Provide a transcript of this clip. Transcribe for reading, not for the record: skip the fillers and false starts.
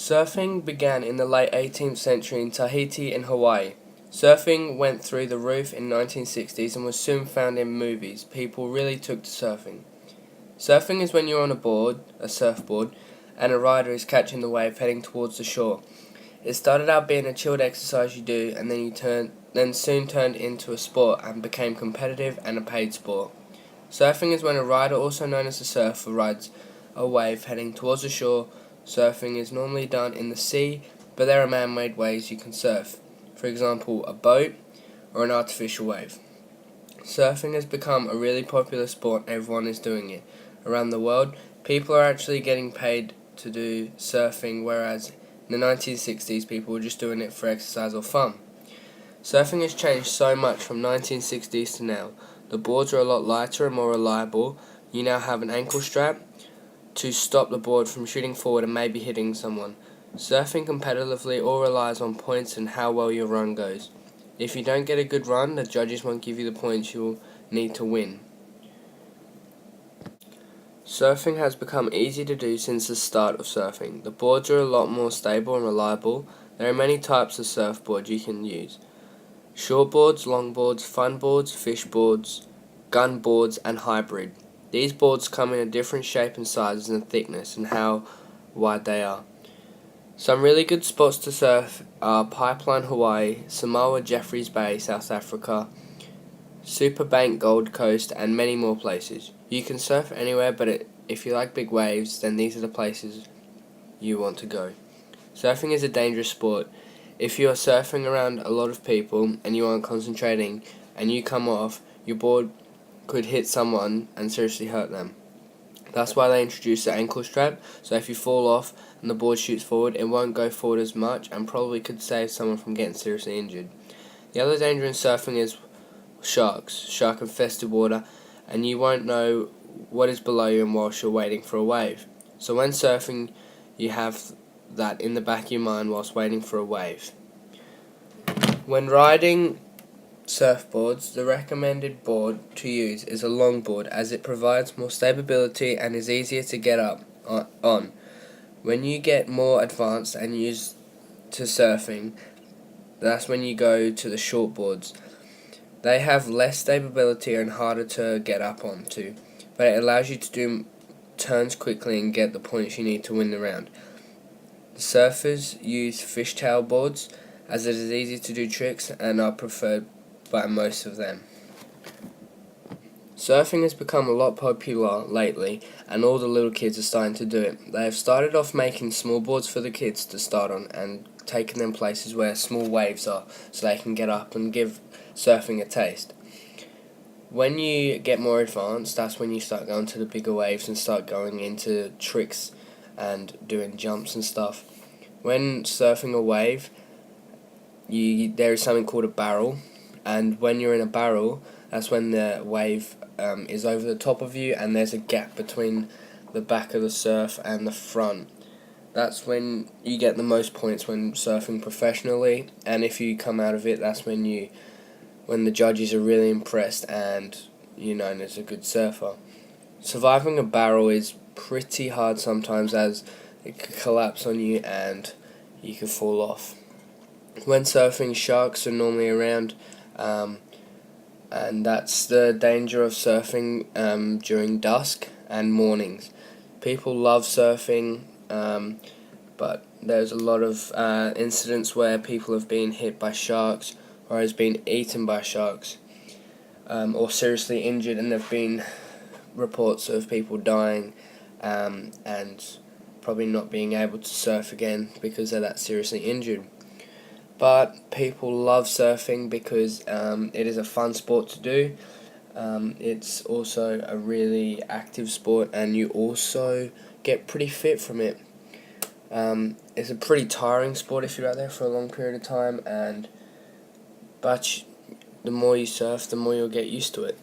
Surfing began in the late 18th century in Tahiti and Hawaii. Surfing went through the roof in 1960s and was soon found in movies. People really took to surfing. Surfing is when you're on a surfboard, and a rider is catching the wave heading towards the shore. It started out being a chilled exercise you do, and then soon turned into a sport and became competitive and a paid sport. Surfing is when a rider, also known as a surfer, rides a wave heading towards the shore. Surfing is normally done in the sea, but there are man-made ways you can surf. For example, a boat or an artificial wave. Surfing has become a really popular sport and everyone is doing it. Around the world, people are actually getting paid to do surfing, whereas in the 1960s people were just doing it for exercise or fun. Surfing has changed so much from 1960s to now. The boards are a lot lighter and more reliable. You now have an ankle strap to stop the board from shooting forward and maybe hitting someone. Surfing competitively all relies on points and how well your run goes. If you don't get a good run, the judges won't give you the points you'll need to win. Surfing has become easy to do since the start of surfing. The boards are a lot more stable and reliable. There are many types of surfboard you can use. Shortboards, longboards, fun boards, fish boards, gun boards, and hybrid. These boards come in a different shape and sizes and thickness and how wide they are. Some really good spots to surf are Pipeline, Hawaii, Samoa, Jeffreys Bay, South Africa, Superbank, Gold Coast, and many more places. You can surf anywhere, but if you like big waves, then these are the places you want to go. Surfing is a dangerous sport. If you are surfing around a lot of people and you aren't concentrating and you come off, your board could hit someone and seriously hurt them. That's why they introduced the ankle strap, so if you fall off and the board shoots forward, it won't go forward as much and probably could save someone from getting seriously injured. The other danger in surfing is shark-infested water, and you won't know what is below you and whilst you're waiting for a wave. So when surfing, you have that in the back of your mind whilst waiting for a wave. When riding surfboards, the recommended board to use is a longboard as it provides more stability and is easier to get up on. When you get more advanced and used to surfing, that's when you go to the shortboards. They have less stability and harder to get up onto, but it allows you to do turns quickly and get the points you need to win the round. Surfers use fishtail boards as it is easy to do tricks and are preferred by most of them. Surfing has become a lot popular lately and all the little kids are starting to do it. They have started off making small boards for the kids to start on and taking them places where small waves are so they can get up and give surfing a taste. When you get more advanced, that's when you start going to the bigger waves and start going into tricks and doing jumps and stuff. When surfing a wave, there is something called a barrel, and when you're in a barrel, that's when the wave is over the top of you and there's a gap between the back of the surf and the front. That's when you get the most points when surfing professionally, and if you come out of it, that's when the judges are really impressed and you're known as a good surfer. Surviving a barrel is pretty hard sometimes as it could collapse on you and you could fall off. When surfing, sharks are normally around, and that's the danger of surfing during dusk and mornings. People love surfing, but there's a lot of incidents where people have been hit by sharks or has been eaten by sharks, or seriously injured, and there have been reports of people dying and probably not being able to surf again because they're that seriously injured. But people love surfing because it is a fun sport to do. It's also a really active sport and you also get pretty fit from it. It's a pretty tiring sport if you're out there for a long period of time, but the more you surf, the more you'll get used to it.